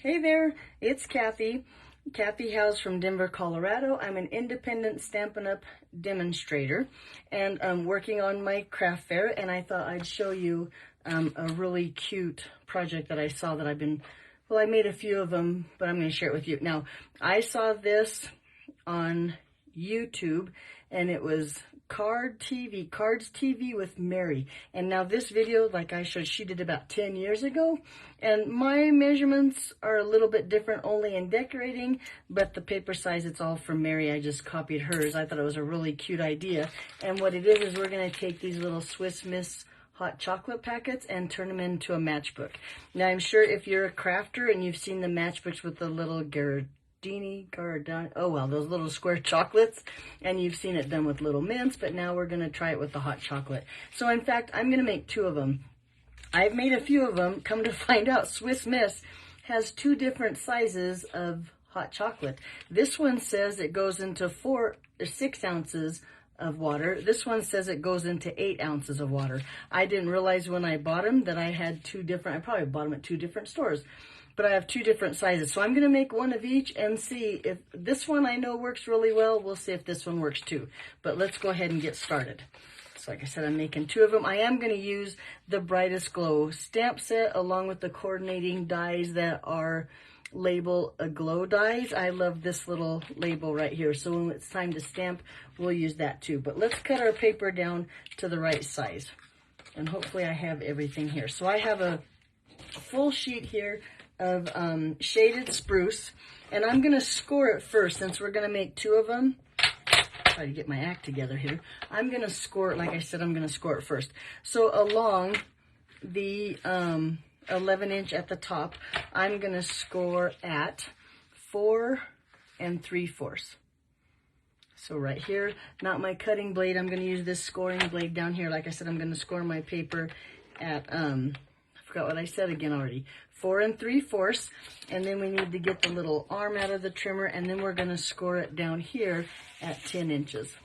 Hey there, it's Kathy House from Denver, Colorado. I'm an independent Stampin' Up! Demonstrator, and I'm working on my craft fair, and I thought I'd show you a really cute project that I saw that I made a few of them, but I'm going to share it with you. Now, I saw this on YouTube, and it was Cards TV with Mary. And now this video, like I showed, she did about 10 years ago. And my measurements are a little bit different only in decorating, but the paper size, it's all from Mary. I just copied hers. I thought it was a really cute idea. And what it is we're going to take these little Swiss Miss hot chocolate packets and turn them into a matchbook. Now, I'm sure if you're a crafter and you've seen the matchbooks with the little those little square chocolates, and you've seen it done with little mints, but now we're going to try it with the hot chocolate. So in fact, I'm going to make two of them. I've made a few of them. Come to find out, Swiss Miss has two different sizes of hot chocolate. This one says it goes into 4 or 6 ounces of water. This one says it goes into 8 ounces of water. I didn't realize when I bought them that I had two different, I probably bought them at 2 different stores. But I have 2 different sizes. So I'm going to make one of each and see if this one I know works really well. We'll see if this one works too. But let's go ahead and get started. So like I said, I'm making 2 of them. I am going to use the Brightest Glow stamp set along with the coordinating dies that are label a glow dies. I love this little label right here. So when it's time to stamp, we'll use that too. But let's cut our paper down to the right size. And hopefully I have everything here. So I have a full sheet here of shaded spruce, and I'm going to score it first since we're going to make 2 of them. Try to get my act together here. I'm going to score it, like I said, I'm going to score it first. So along the 11" at the top, I'm going to score at 4 3/4. So right here, not my cutting blade, I'm going to use this scoring blade down here. Like I said, I'm going to score my paper at, I forgot what I said again already, 4 3/4, and then we need to get the little arm out of the trimmer, and then we're going to score it down here at 10 inches.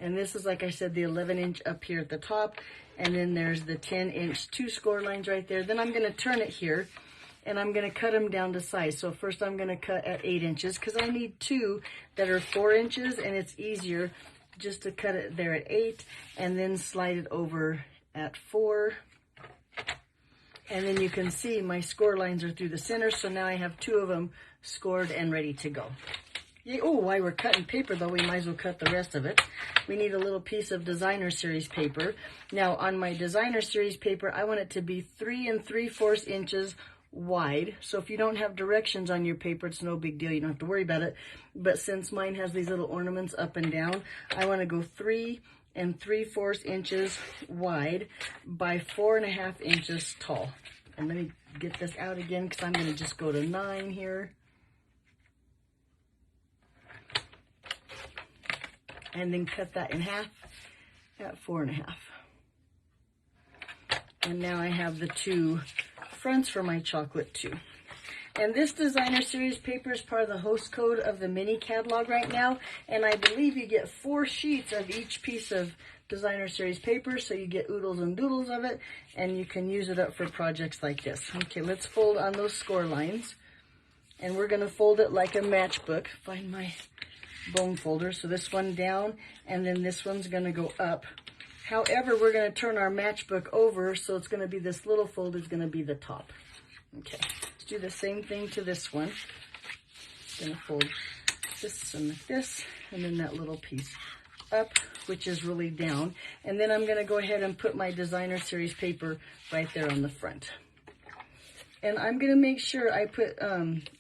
And this is, like I said, the 11" up here at the top, and then there's the 10" 2 score lines right there. Then I'm going to turn it here, and I'm going to cut them down to size. So first I'm going to cut at 8 inches because I need 2 that are 4 inches, and it's easier just to cut it there at 8 and then slide it over at 4. And then you can see my score lines are through the center, so now I have 2 of them scored and ready to go. Yay. Oh, while we're cutting paper, though, we might as well cut the rest of it. We need a little piece of Designer Series paper. Now, on my Designer Series paper, I want it to be 3 3/4 inches wide. So if you don't have directions on your paper, it's no big deal. You don't have to worry about it. But since mine has these little ornaments up and down, I want to go 3 3/4 inches wide by 4 1/2 inches tall. And let me get this out again because I'm going to just go to 9 here. And then cut that in half at 4 1/2. And now I have the 2 fronts for my chocolate too. And this Designer Series paper is part of the host code of the mini catalog right now. And I believe you get 4 sheets of each piece of Designer Series paper. So you get oodles and doodles of it. And you can use it up for projects like this. Okay, let's fold on those score lines. And we're going to fold it like a matchbook. Find my bone folder. So this one down. And then this one's going to go up. However, we're going to turn our matchbook over. So it's going to be this little fold is going to be the top. Okay. Do the same thing to this one. Gonna fold this one like this, and then that little piece up, which is really down. And then I'm gonna go ahead and put my Designer Series paper right there on the front. And I'm gonna make sure I put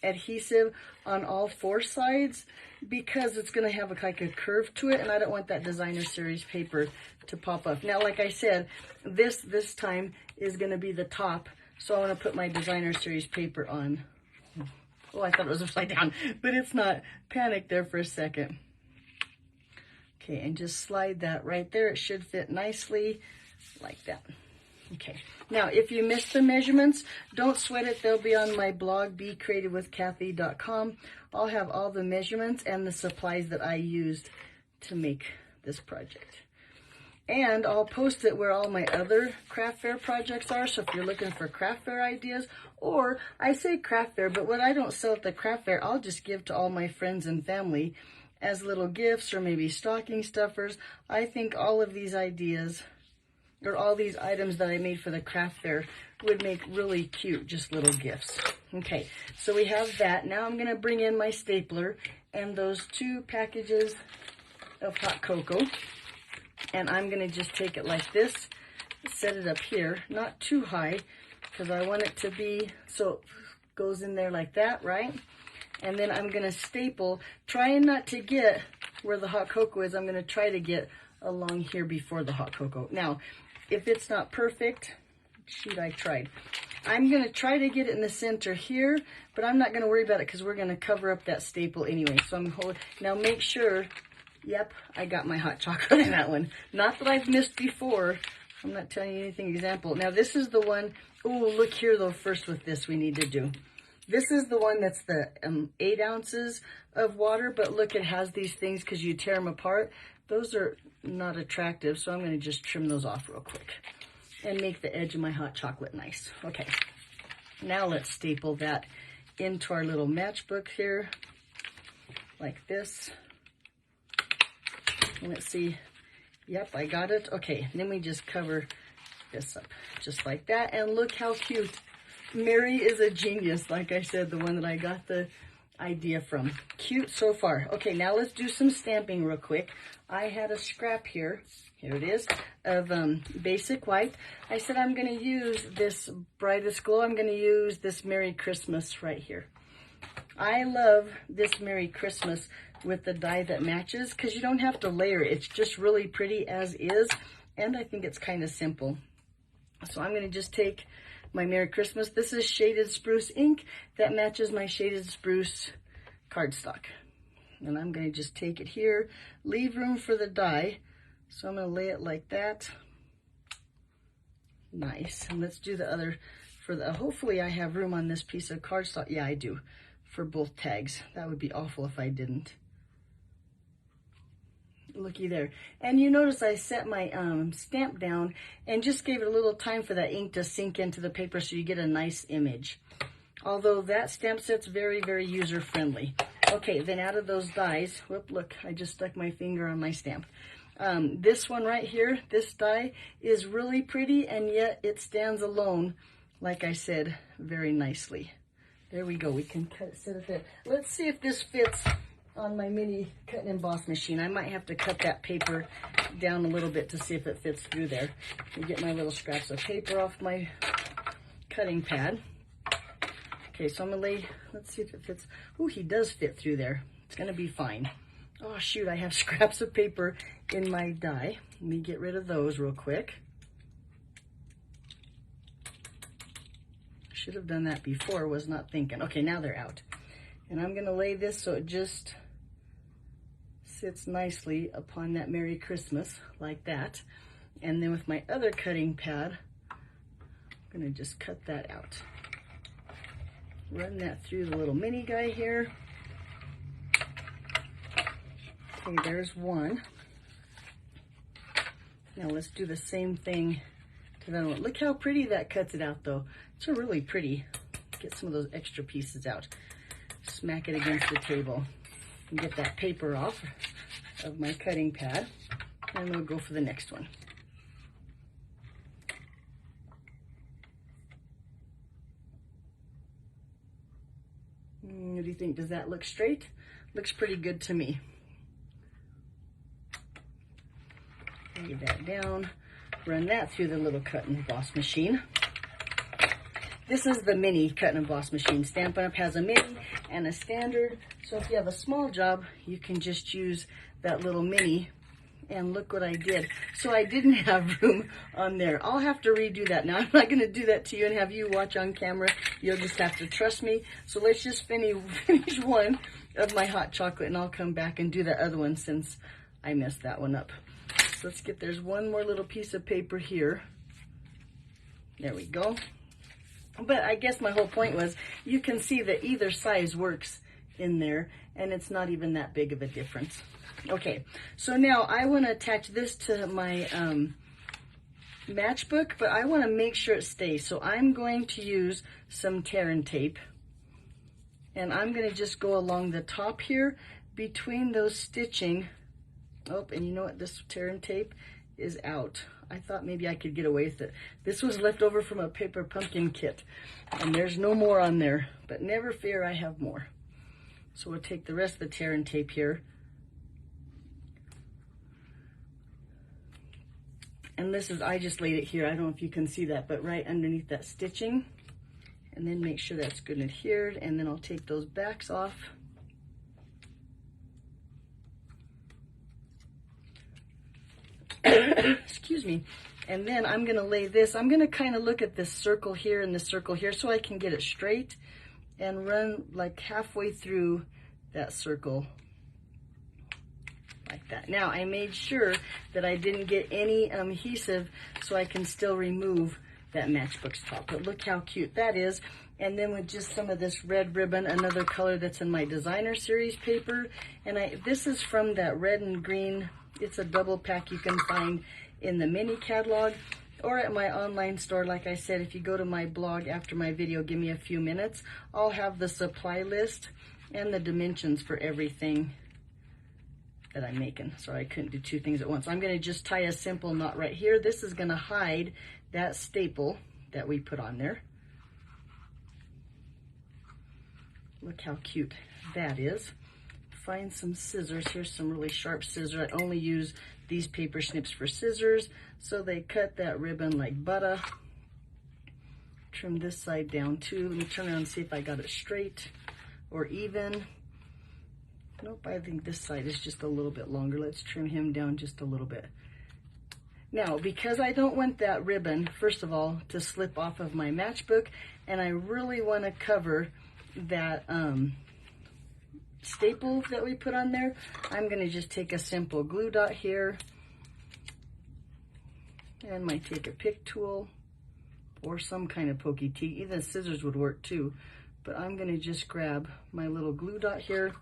adhesive on all 4 sides because it's gonna have like a curve to it, and I don't want that Designer Series paper to pop up. Now, like I said, this time is gonna be the top. So I want to put my Designer Series paper on. Oh, I thought it was upside down, but it's not. Panic there for a second. Okay, and just slide that right there. It should fit nicely like that. Okay, now if you missed the measurements, don't sweat it. They'll be on my blog, becreativewithkathy.com. I'll have all the measurements and the supplies that I used to make this project. And I'll post it where all my other craft fair projects are. So if you're looking for craft fair ideas, or I say craft fair, but what I don't sell at the craft fair, I'll just give to all my friends and family as little gifts or maybe stocking stuffers. I think all of these ideas, or all these items that I made for the craft fair, would make really cute, just little gifts. Okay, so we have that. Now I'm gonna bring in my stapler and those 2 packages of hot cocoa. And I'm gonna just take it like this, set it up here, not too high, because I want it to be, so it goes in there like that, right? And then I'm gonna staple, trying not to get where the hot cocoa is. I'm gonna try to get along here before the hot cocoa. Now, if it's not perfect, shoot, I tried. I'm gonna try to get it in the center here, but I'm not gonna worry about it because we're gonna cover up that staple anyway. So I'm holding, now make sure, yep, I got my hot chocolate in that one. Not that I've missed before. I'm not telling you anything example. Now this is the one, oh, look here though, first with this we need to do. This is the one that's the 8 ounces of water, but look, it has these things because you tear them apart. Those are not attractive, so I'm gonna just trim those off real quick and make the edge of my hot chocolate nice. Okay, now let's staple that into our little matchbook here, like this. And let's see, yep, I got it. Okay, and then we just cover this up, just like that. And look how cute. Mary is a genius, like I said, the one that I got the idea from. Cute so far. Okay, now let's do some stamping real quick. I had a scrap here, here it is, of basic white. I said I'm gonna use this Brightest Glow. I'm gonna use this Merry Christmas right here. I love this Merry Christmas with the die that matches because you don't have to layer it. It's just really pretty as is, and I think it's kind of simple. So I'm gonna just take my Merry Christmas. This is Shaded Spruce ink that matches my Shaded Spruce cardstock. And I'm gonna just take it here, leave room for the die. So I'm gonna lay it like that. Nice, and let's do the other for the, hopefully I have room on this piece of cardstock. Yeah, I do, for both tags. That would be awful if I didn't. Looky there. And you notice I set my stamp down and just gave it a little time for that ink to sink into the paper so you get a nice image. Although that stamp set's very, very user-friendly. Okay, then out of those dies, whoop, look, I just stuck my finger on my stamp. This one right here, this die is really pretty, and yet it stands alone, like I said, very nicely. There we go, we can set it there. Let's see if this fits on my mini cut and emboss machine. I might have to cut that paper down a little bit to see if it fits through there. And get my little scraps of paper off my cutting pad. Okay, so I'm gonna lay, let's see if it fits. Oh, he does fit through there. It's gonna be fine. Oh shoot, I have scraps of paper in my die. Let me get rid of those real quick. Should have done that before, was not thinking. Okay, now they're out. And I'm gonna lay this so it just sits nicely upon that Merry Christmas, like that. And then with my other cutting pad, I'm gonna just cut that out. Run that through the little mini guy here. Okay, there's one. Now let's do the same thing to that one. Look how pretty that cuts it out though. It's really pretty. Get some of those extra pieces out. Smack it against the table and get that paper off of my cutting pad, and we'll go for the next one. What do you think? Does that look straight? Looks pretty good to me. Lay that down, run that through the little cut and emboss machine. This is the mini cut and emboss machine. Stampin' Up! Has a mini and a standard. So if you have a small job, you can just use that little mini. And look what I did. So I didn't have room on there. I'll have to redo that. Now I'm not gonna do that to you and have you watch on camera. You'll just have to trust me. So let's just finish one of my hot chocolate and I'll come back and do the other one since I messed that one up. So let's get, there's one more little piece of paper here. There we go. But I guess my whole point was you can see that either size works in there, and it's not even that big of a difference. Okay, so now I want to attach this to my matchbook, but I want to make sure it stays. So I'm going to use some tear and tape, and I'm going to just go along the top here between those stitching. Oh, and you know what? This tear and tape is out. I thought maybe I could get away with it. This was left over from a paper pumpkin kit, and there's no more on there, but never fear, I have more. So we'll take the rest of the tear and tape here. And this is, I just laid it here. I don't know if you can see that, but right underneath that stitching. And then make sure that's good and adhered. And then I'll take those backs off. Excuse me. And then I'm gonna lay this, I'm gonna kind of look at this circle here and this circle here so I can get it straight and run like halfway through that circle. Like that. Now I made sure that I didn't get any adhesive so I can still remove that Matchbook's top. But look how cute that is. And then with just some of this red ribbon, another color that's in my designer series paper. And this is from that red and green. It's a double pack you can find in the mini catalog or at my online store. Like I said, if you go to my blog after my video, give me a few minutes, I'll have the supply list and the dimensions for everything that I'm making. Sorry, I couldn't do two things at once. I'm going to just tie a simple knot right here. This is going to hide that staple that we put on there. Look how cute that is. Find some scissors. Here's some really sharp scissors. I only use these paper snips for scissors, so they cut that ribbon like butter. Trim this side down too. Let me turn around and see if I got it straight or even. Nope, I think this side is just a little bit longer. Let's trim him down just a little bit. Now, because I don't want that ribbon, first of all, to slip off of my matchbook, and I really want to cover that staple that we put on there, I'm going to just take a simple glue dot here, and might take a pick tool or some kind of pokey teeth. Even scissors would work too, but I'm going to just grab my little glue dot here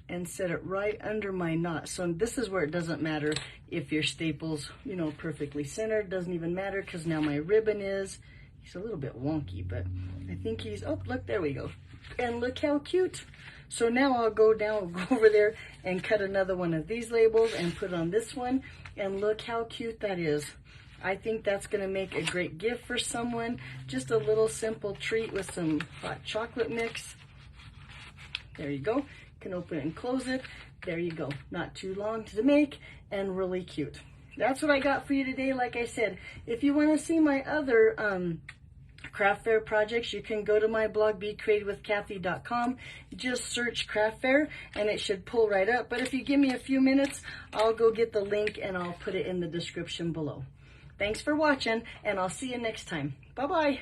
and set it right under my knot. So this is where it doesn't matter if your staple's, you know, perfectly centered. Doesn't even matter because now my ribbon is, he's a little bit wonky, but I think he's, oh, look, there we go. And look how cute. So now I'll go over there and cut another one of these labels and put on this one. And look how cute that is. I think that's gonna make a great gift for someone. Just a little simple treat with some hot chocolate mix. There you go. Can open it and close it. There you go. Not too long to make and really cute. That's what I got for you today. Like I said, if you want to see my other craft fair projects, you can go to my blog, becreativewithkathy.com. Just search craft fair and it should pull right up. But if you give me a few minutes, I'll go get the link and I'll put it in the description below. Thanks for watching, and I'll see you next time. Bye-bye.